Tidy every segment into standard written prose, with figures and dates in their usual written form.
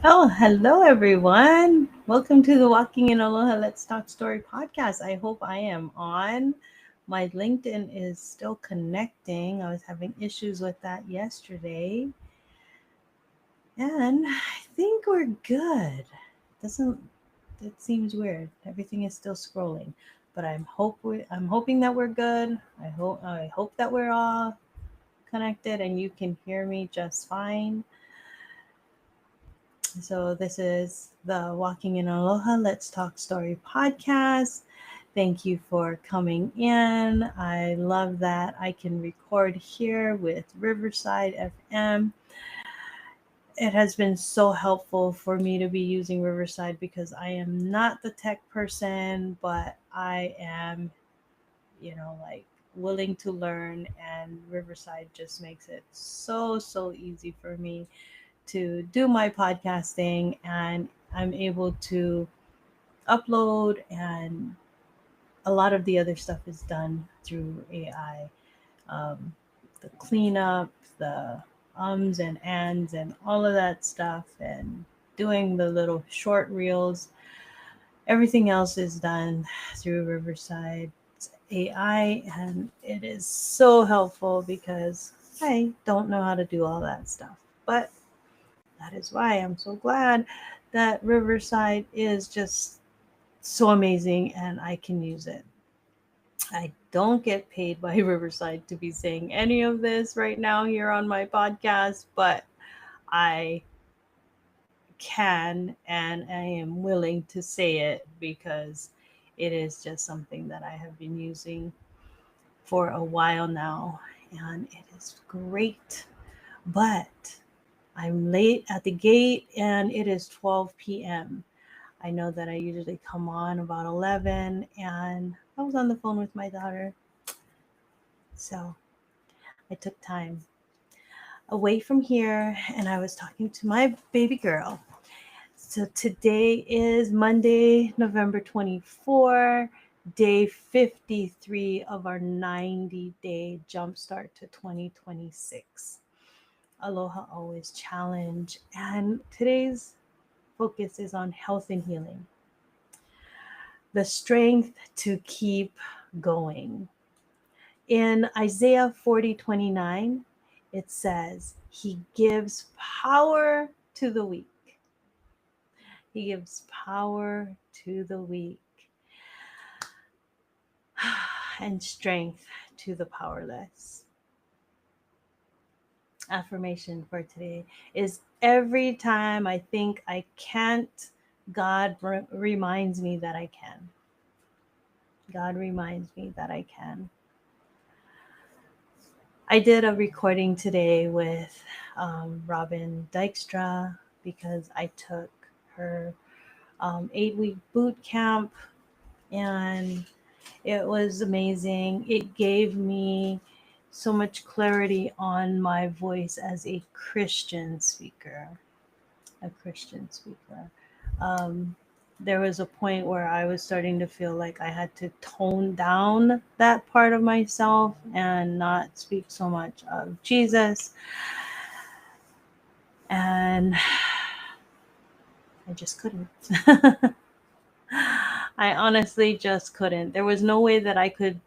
Oh, hello everyone. Welcome to the Walking in Aloha Let's Talk Story podcast. I hope I am on. My LinkedIn is still connecting. I was having issues with that yesterday. And I think we're good. Doesn't it seems weird. Everything is still scrolling. But I'm hoping that we're good. I hope that we're all connected and you can hear me just fine. So, this is the Walking in Aloha Let's Talk Story podcast. Thank you for coming in. I love that I can record here with Riverside FM. It has been so helpful for me to be using Riverside because I am not the tech person, but I am, like willing to learn, and Riverside just makes it so easy for me to do my podcasting, and I'm able to upload, and a lot of the other stuff is done through AI. The cleanup, the ums and ands, and all of that stuff, and doing the little short reels. Everything else is done through Riverside AI, and it is so helpful because I don't know how to do all that stuff. But that is why I'm so glad that Riverside is just so amazing and I can use it. I don't get paid by Riverside to be saying any of this right now here on my podcast, but I can and I am willing to say it because it is just something that I have been using for a while now, and it is great. But I'm late at the gate and it is 12 p.m. I know that I usually come on about 11, and I was on the phone with my daughter. So I took time away from here and I was talking to my baby girl. So today is Monday, November 24, day 53 of our 90-day Jumpstart to 2026. Aloha Always Challenge. And today's focus is on health and healing, the strength to keep going. In Isaiah 40:29, it says, He gives power to the weak. He gives power to the weak and strength to the powerless. Affirmation for today is every time I think I can't, God reminds me that I can. God reminds me that I can. I did a recording today with Robin Dykstra because I took her 8-week boot camp, and it was amazing. It gave me so much clarity on my voice as a Christian speaker. A Christian speaker. Um, there was a point where I was starting to feel like I had to tone down that part of myself and not speak so much of Jesus. And I just couldn't. I honestly just couldn't. There was no way that I could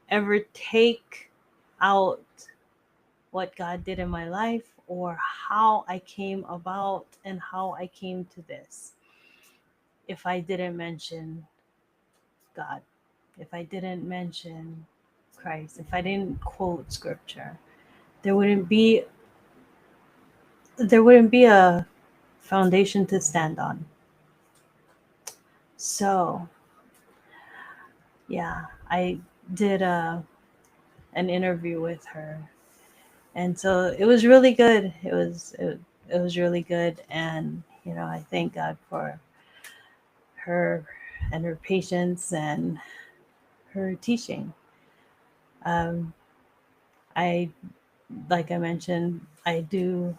ever take out what God did in my life or how I came about and how I came to this if I didn't mention God, if I didn't mention Christ, if I didn't quote scripture. There wouldn't be there wouldn't be a foundation to stand on. So, yeah, I did an interview with her, and so it was really good. It was really good, and I thank God for her and her patience and her teaching. Um, I like I mentioned, I do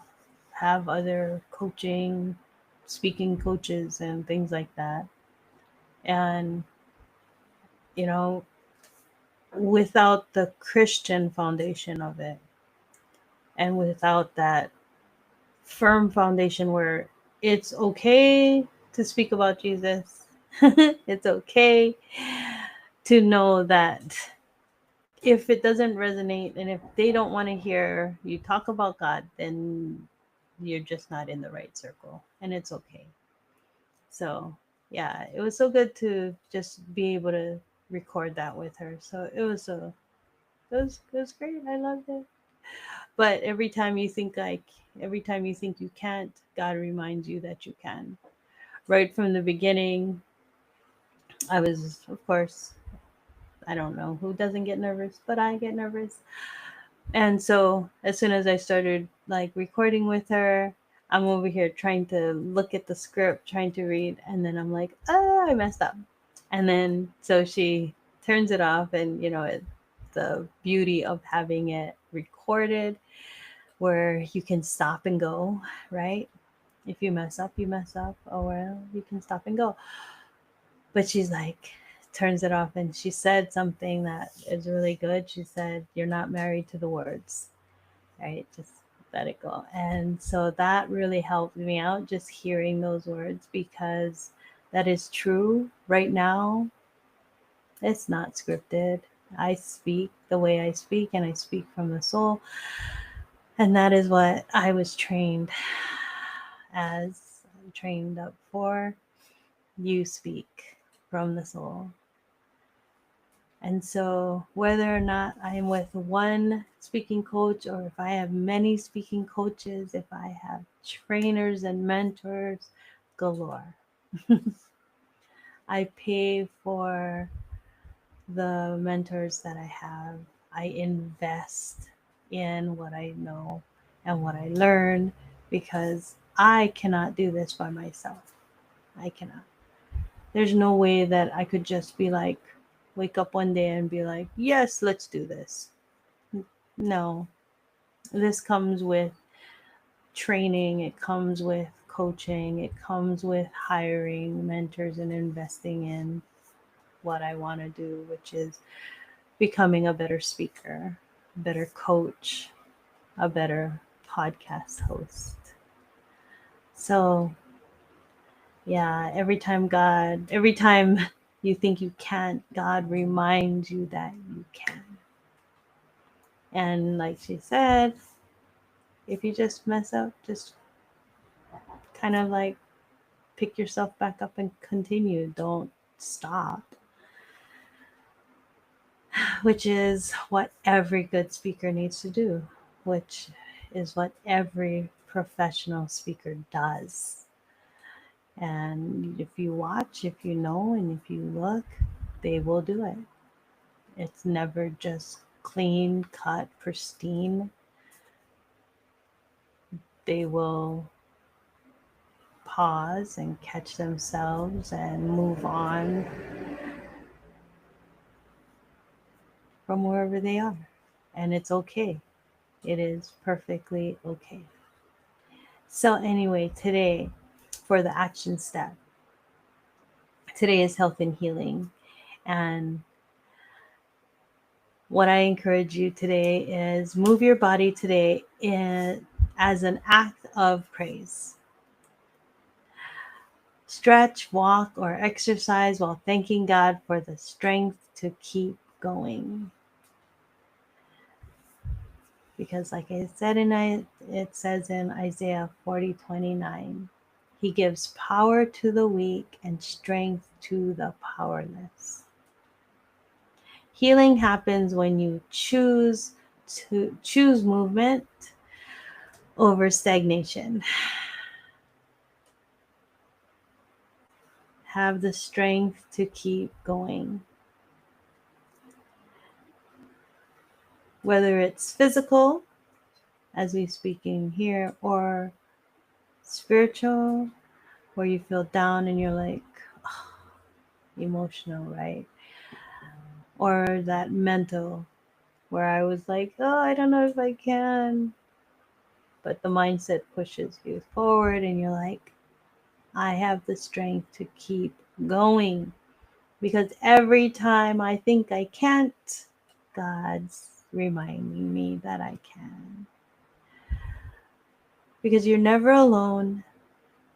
have other coaching, speaking coaches, and things like that, and you know, without the Christian foundation of it, and without that firm foundation where it's okay to speak about Jesus. It's okay to know that if it doesn't resonate and if they don't want to hear you talk about God, then you're just not in the right circle, and it's okay. So, yeah, it was so good to just be able to record that with her. So it was great. I loved it. But every time you think you can't, God reminds you that you can. Right from the beginning, I was, of course, I don't know who doesn't get nervous, but I get nervous. And so as soon as I started like recording with her, I'm over here trying to look at the script, trying to read, and then I'm like, oh, I messed up. And then so she turns it off, and the beauty of having it recorded where you can stop and go, right? If you mess up, you mess up. Oh well, you can stop and go. But she's like, turns it off, and she said something that is really good. She said, "You're not married to the words, right? Just let it go." And so that really helped me out, just hearing those words, because that is true. Right now, it's not scripted. I speak the way I speak, and I speak from the soul. And that is what I was as trained up for. You speak from the soul. And so, whether or not I'm with one speaking coach, or if I have many speaking coaches, if I have trainers and mentors galore, I pay for the mentors that I have. I invest in what I know and what I learn, because I cannot do this by myself. I cannot. There's no way that I could just be like, wake up one day and be like, yes, let's do this. No, this comes with training, it comes with coaching, it comes with hiring mentors and investing in what I want to do, which is becoming a better speaker, a better coach, a better podcast host. So, yeah, every time you think you can't, God reminds you that you can. And like she said, if you just mess up, just kind of like pick yourself back up and continue. Don't stop, which is what every good speaker needs to do, which is what every professional speaker does. And if you watch, if you know, and if you look, they will do it. It's never just clean cut, pristine. They will pause and catch themselves and move on from wherever they are. And it's okay. It is perfectly okay. So, anyway, today for the action step, today is health and healing. And what I encourage you today is move your body today as an act of praise. Stretch, walk, or exercise while thanking God for the strength to keep going. Because like I said, it says in Isaiah 40:29, He gives power to the weak and strength to the powerless. Healing happens when you choose movement over stagnation. Have the strength to keep going. Whether it's physical, as we speaking here, or spiritual, where you feel down and you're like, oh, emotional, right? Or that mental, where I was like, oh, I don't know if I can. But the mindset pushes you forward, and you're like, I have the strength to keep going. Because every time I think I can't, God's reminding me that I can. Because you're never alone.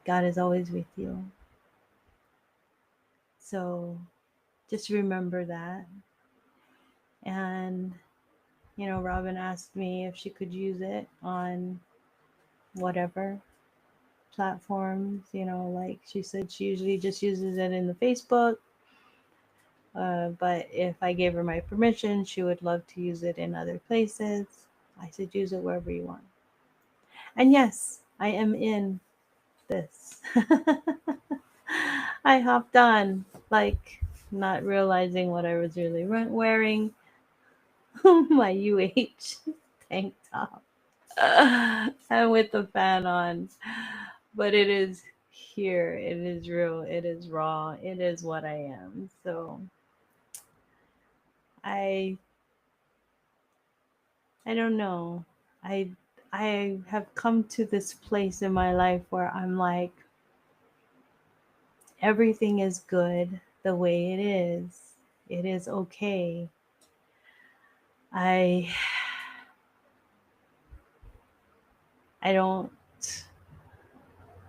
God is always with you. So just remember that. And, Robin asked me if she could use it on whatever platforms, like she said, she usually just uses it in the Facebook. But if I gave her my permission, she would love to use it in other places. I said, use it wherever you want. And yes, I am in this. I hopped on, like, not realizing what I was really wearing. My UH tank top. And with the fan on. But it is here. It is real. It is raw. It is what I am. So I I don't know. I I have come to this place in my life where I'm like, everything is good the way it is. It is okay. I I don't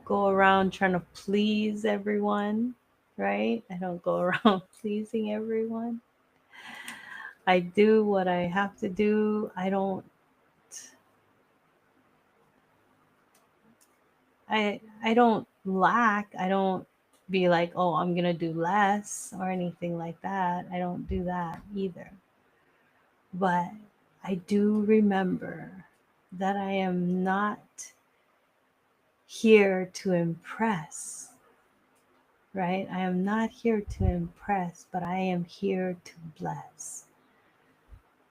go around trying to please everyone, right? I don't go around pleasing everyone. I do what I have to do. I don't lack. I don't be like, "Oh, I'm going to do less" or anything like that. I don't do that either. But I do remember that I am not here to impress, right? I am not here to impress, but I am here to bless.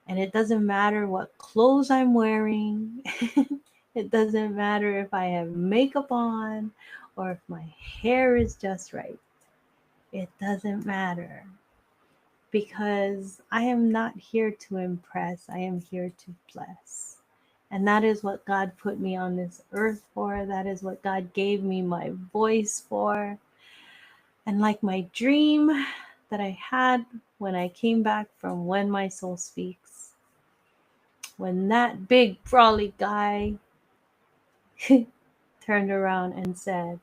And it doesn't matter what clothes I'm wearing. It doesn't matter if I have makeup on or if my hair is just right. It doesn't matter, because I am not here to impress. I am here to bless. And that is what God put me on this earth for. That is what God gave me my voice for. And like my dream that I had when I came back from When My Soul Speaks, when that big brawly guy turned around and said,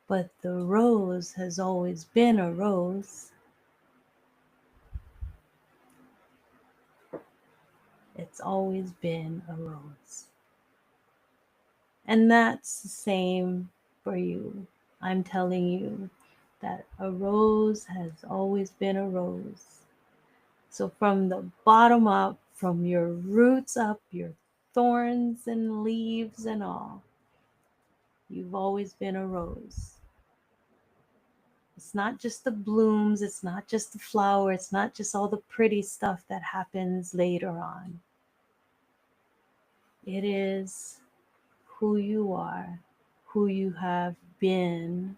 "But the rose has always been a rose." It's always been a rose. And that's the same for you. I'm telling you that a rose has always been a rose. So from the bottom up, from your roots up, your thorns and leaves and all, you've always been a rose. It's not just the blooms, it's not just the flower, it's not just all the pretty stuff that happens later on. It is who you are, who you have been,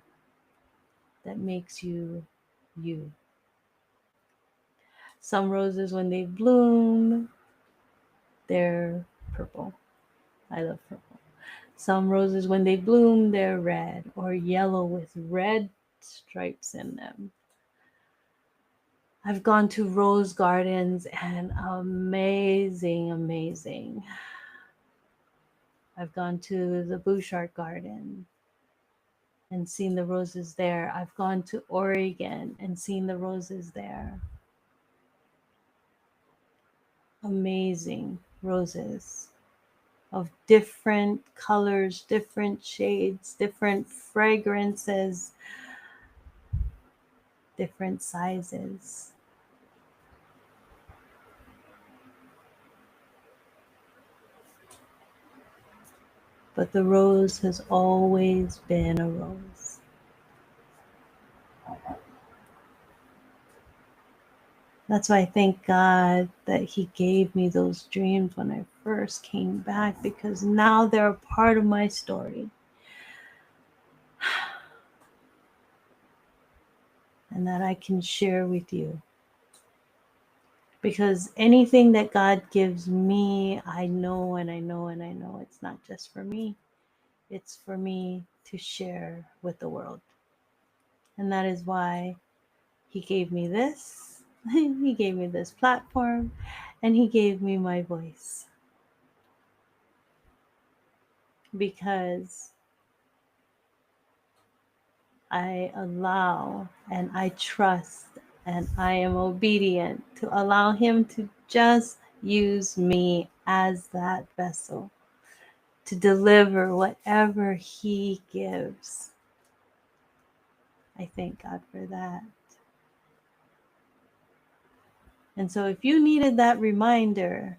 that makes you you. Some roses, when they bloom, they're purple. I love purple. Some roses, when they bloom, they're red or yellow with red stripes in them. I've gone to rose gardens and amazing, amazing. I've gone to the Bouchard Garden and seen the roses there. I've gone to Oregon and seen the roses there. Amazing roses of different colors, different shades, different fragrances, different sizes. But the rose has always been a rose. That's why I thank God that He gave me those dreams when I first came back, because now they're a part of my story. And that I can share with you. Because anything that God gives me, I know and I know and I know it's not just for me. It's for me to share with the world. And that is why He gave me this. He gave me this platform, and He gave me my voice. because I allow and I trust and I am obedient to allow Him to just use me as that vessel to deliver whatever He gives. I thank God for that. And so if you needed that reminder,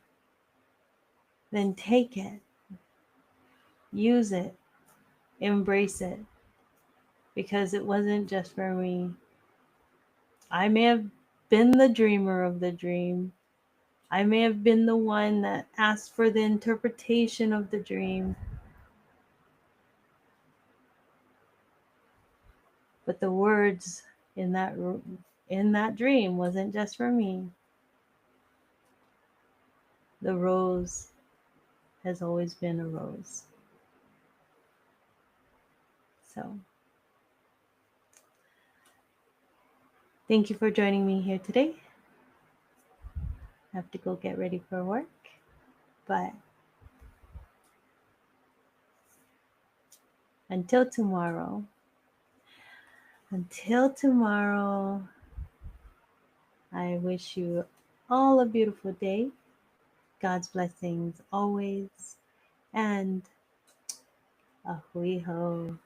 then take it, use it, embrace it, because it wasn't just for me. I may have been the dreamer of the dream. I may have been the one that asked for the interpretation of the dream. But the words in that dream wasn't just for me. The rose has always been a rose. So, thank you for joining me here today. I have to go get ready for work, but until tomorrow, I wish you all a beautiful day. God's blessings always, and a hui ho.